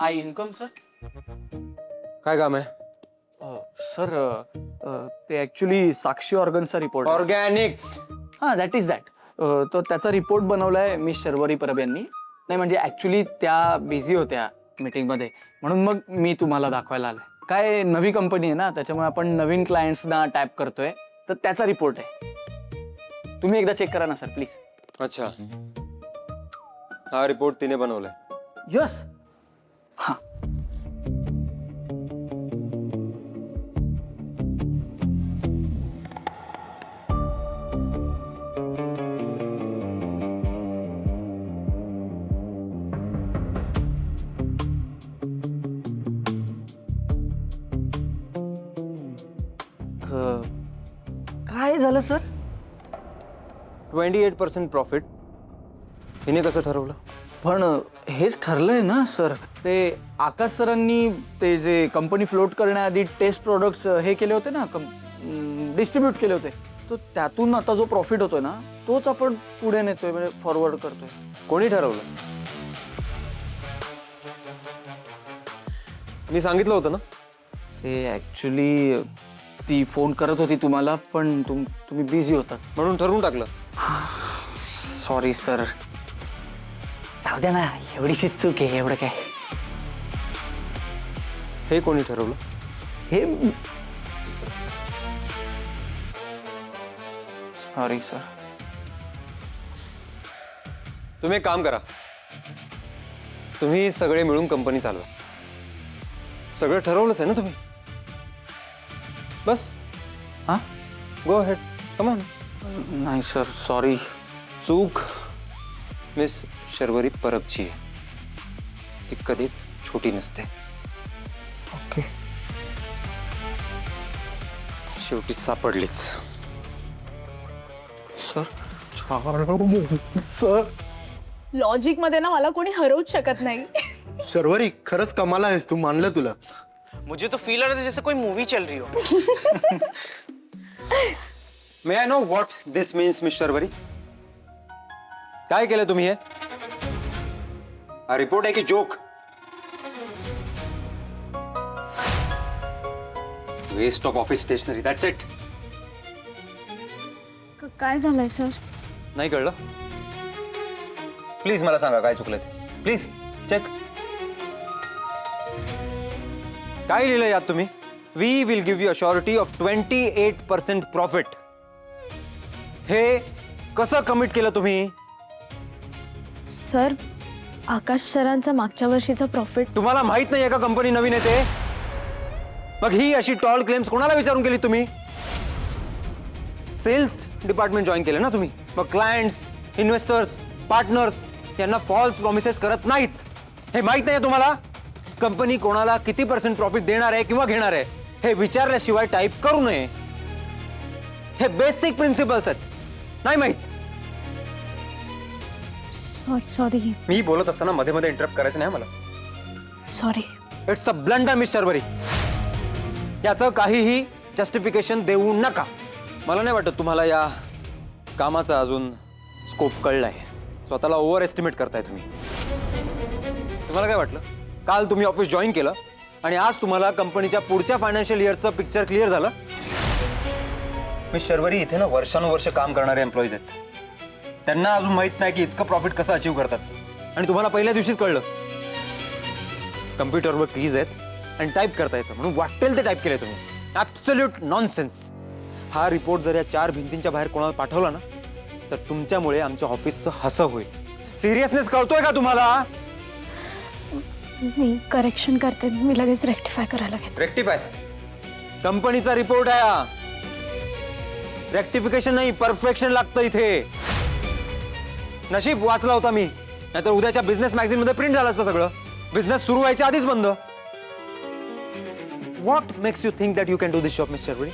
हाय income sir. काय काम आहे? सर ते ॲक्च्युली साक्षी ऑर्गनचा रिपोर्ट. ऑर्गॅनिक्स. हां दॅट इज दॅट. तो त्याचा रिपोर्ट बनवलाय मिस शर्वरी परब यांनी. नाही म्हणजे ॲक्च्युली त्या बिझी होत्या मीटिंगमध्ये, म्हणून मग मी तुम्हाला दाखवायला आलोय. काय नवी कंपनी आहे ना, त्याच्यामुळे आपण नवीन क्लायंट्सना टॅप करतोय, तर त्याचा रिपोर्ट आहे. तुम्ही एकदा चेक करा ना सर प्लीज. अच्छा, हा रिपोर्ट तिने बनवलाय. यस. हां काय झालं सर? 28% प्रॉफिट. हिने कसं ठरवलं? पण हेच ठरलंय ना सर. ते आकाश सरांनी ते जे कंपनी फ्लोट करण्याआधी टेस्ट प्रोडक्ट्स हे केले होते ना, डिस्ट्रीब्यूट केले होते, तर त्यातून आता जो प्रॉफिट होतोय ना, तोच आपण पुढे नेतोय, म्हणजे फॉरवर्ड करतोय. कोणी ठरवलं? मी सांगितलं होतं ना. ते ॲक्च्युली ती फोन करत होती तुम्हाला, पण तुम्ही बिझी होतात म्हणून ठरवून टाकलं. Sorry sir. जाऊ द्या ना, एवढीशी चूक आहे, एवढं काय. हे कोणी ठरवलं? हे सॉरी सर. तुम्ही एक काम करा, तुम्ही सगळे मिळून कंपनी चालवा. सगळं ठरवलंच आहे ना तुम्ही. बस. हां गो अहेड, कम ऑन. नाही सर, सॉरी. चूक मिस शर्वरी परबची आहे, ती कधीच छोटी नसते. ओके. शेवटी सापडलीच. सर सर लॉजिक मध्ये ना मला कोणी हरवूच शकत नाही. शर्वरी खरंच कमाल आहेस तू, मानलं तुला. मुझे तो फील आ रहा था जैसे कोई मूवी चल रही हो. May I know what this means miss Sharvari? काय केलं तुम्ही? हे हा रिपोर्ट आहे की joke? Waste of office stationery, that's it. काय झालंय सर? नाही कळलं? प्लीज मला सांगा काय चुकलं ते. Please check. काय लिहिलं यात तुम्ही? We will give you assurity of 28% profit. हे कसं कमिट केलं तुम्ही? सर, आकाश सरांचा मागच्या वर्षीचा प्रॉफिट. तुम्हाला माहित नाहीये का कंपनी नवीन येते? मग ही अशी टॉल क्लेम्स कोणाला विचारून केली तुम्ही? सेल्स डिपार्टमेंट जॉईन केलं ना तुम्ही. मग क्लायंट्स, इन्व्हेस्टर्स, पार्टनर्स यांना फॉल्स प्रॉमिसेस करत नाहीत, हे माहित नाही तुम्हाला? कंपनी कोणाला किती % प्रॉफिट देणार आहे किंवा घेणार आहे हे विचारल्याशिवाय टाईप करू नये. हे बेसिक प्रिन्सिपल्स आहेत, नाही माहित? सॉरी मी बोलत असताना मध्ये मध्ये इंटरप्ट करायचं नाही मला. Sorry. It's a blunder miss Sharvari. याचं काहीही जस्टिफिकेशन देऊ नका. मला नाही वाटत तुम्हाला या कामाचा अजून स्कोप कळलाय. स्वतःला ओव्हर एस्टिमेट करताय तुम्ही. तुम्हाला काय वाटलं? काल तुम्ही ऑफिस जॉईन केलं आणि आज तुम्हाला कंपनीच्या पुढच्या फायनान्शियल इयरचं पिक्चर क्लिअर झालं. मिस शर्वरी, इथे ना वर्षानुवर्ष काम करणारे एम्प्लॉईज आहेत. त्यांना अजून माहित नाही की इतकं प्रॉफिट कसं अचीव्ह करतात, आणि तुम्हाला पहिल्या दिवशीच कळलं. कम्प्युटरवर कीज आहेत आणि टाईप करता येतं म्हणून वाटेल ते टाईप केलंय तुम्ही. Absolute nonsense. हा रिपोर्ट जर या 4 भिंतींच्या बाहेर कोणाला पाठवला ना, तर तुमच्यामुळे आमच्या ऑफिसचं हसं होईल. सिरियसनेस कळतोय का तुम्हाला? मी करेक्शन करते. मी लगेच रेक्टिफाय करायला घेते. रेक्टिफाय? कंपनीचा रिपोर्ट आहे हा. रेक्टिफिकेशन नाही, परफेक्शन लागतं इथे. नशीब वाचला होता मी, नाहीतर उद्याच्या बिझनेस मॅगझिन मध्ये प्रिंट झालं असतं सगळं. बिझनेस सुरू व्हायच्या आधीच बंद. What makes you think that you can do this job miss Sharvari?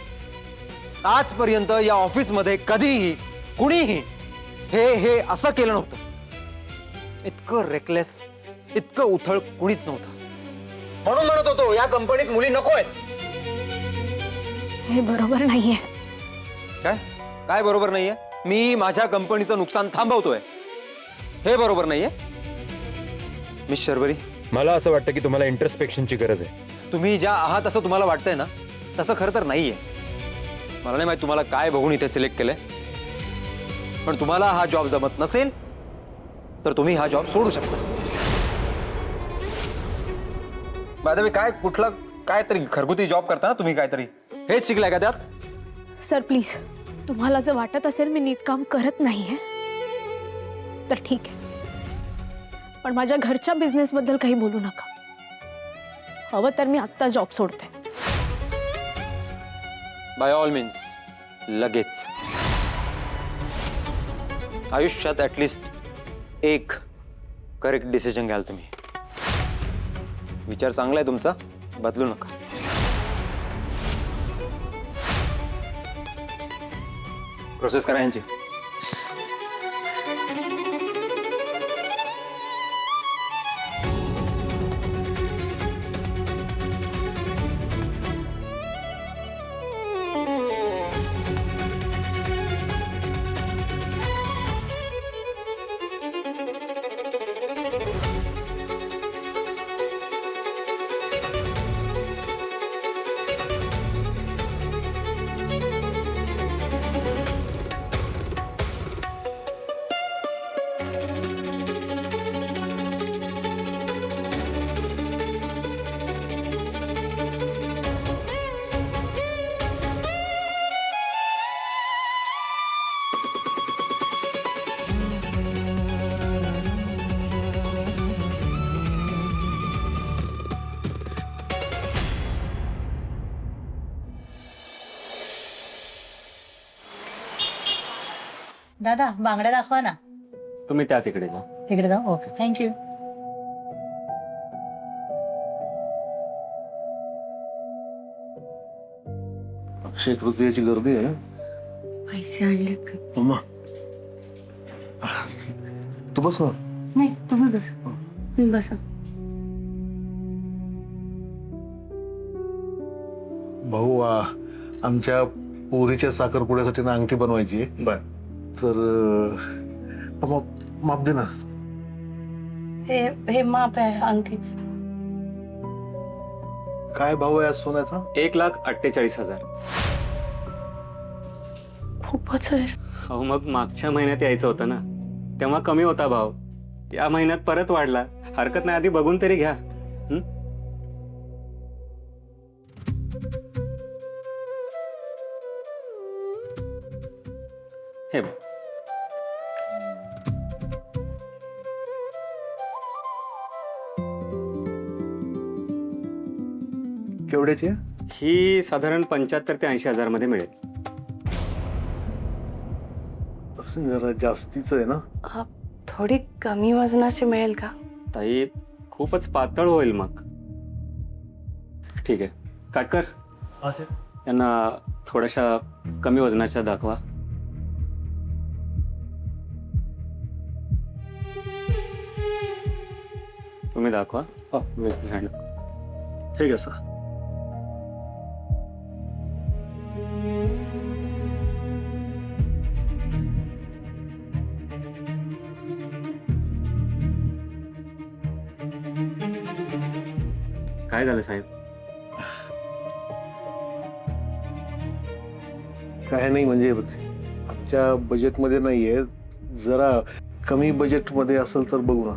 आजपर्यंत या ऑफिसमध्ये कधीही कुणीही हे असं केलं नव्हतं. इतकं रेकलेस, इतकं उथळ कुणीच नव्हतं. म्हणून म्हणत होतो या कंपनीत मुली नकोय. हे बरोबर नाहीये. काय काय बरोबर नाहीये? मी माझ्या कंपनीचं नुकसान थांबवतोय, हे बरोबर नाहीये? मिस शर्वरी, मला असं वाटतं की तुम्हाला इंट्रोस्पेक्शनची गरज आहे. तुम्ही ज्या आहात असं तुम्हाला वाटतंय ना, तसं खरं तर नाहीये. मला नाही माहित तुम्हाला काय बघून इथे सिलेक्ट केलंय, पण तुम्हाला हा जॉब जमत नसेल तर तुम्ही हा जॉब सोडू शकता. बाय द वे, काय तरी घरगुती जॉब करता ना तुम्ही, काहीतरी हेच शिकलाय का त्यात? सर प्लीज, तुम्हाला जर वाटत असेल मी नीट काम करत नाहीये तर ठीक आहे, पण माझ्या घरच्या बिझनेस बद्दल काही बोलू नका. हवं तर मी आत्ता जॉब सोडते. बाय ऑल मीन्स लगेच. आयुष्यात ॲटलिस्ट एक करेक्ट डिसिजन घ्याल तुम्ही. विचार चांगला आहे तुमचा, बदलू नका. प्रोसेस करा यांची. दादा बांगड्या दाखवा ना. तुम्ही त्या तिकडे जा. तिकडे जाऊ. Okay, thank you. अक्षय तृतीयेची गर्दी आहे. पैसे आणले का? अम्मा, तू बस ना. नाही, तुम्ही बस. तुम्ही बसा. भाऊ, आमच्या पोरीच्या साखरपुड्यासाठी ना अंगठी बनवायची आहे. बर. तर माप दे ना. हे माप आहे अंगठीच. काय भाव आहे आज सोन्याचा? 1,48,000. खूपच आहे. अहो मग मागच्या महिन्यात यायचं होतं ना, तेव्हा कमी होता भाव. या महिन्यात परत वाढला. हरकत नाही, आधी बघून तरी घ्या. हे बघ. केवढ्याची आहे? ही साधारण 75,000 ते 80,000 मध्ये मिळेल. असं जरा जास्तीच आहे ना. थोडी कमी वजनाची मिळेल का? ताई खूपच पातळ होईल मग. ठीक आहे, काटकर यांना थोड्याशा कमी वजनाच्या दाखवा. तुम्ही दाखवा. हँड. ठीक आहे सर. काय झालं साहेब? काय नाही, म्हणजे आमच्या बजेटमध्ये नाहीये. जरा कमी बजेटमध्ये असेल तर बघू ना.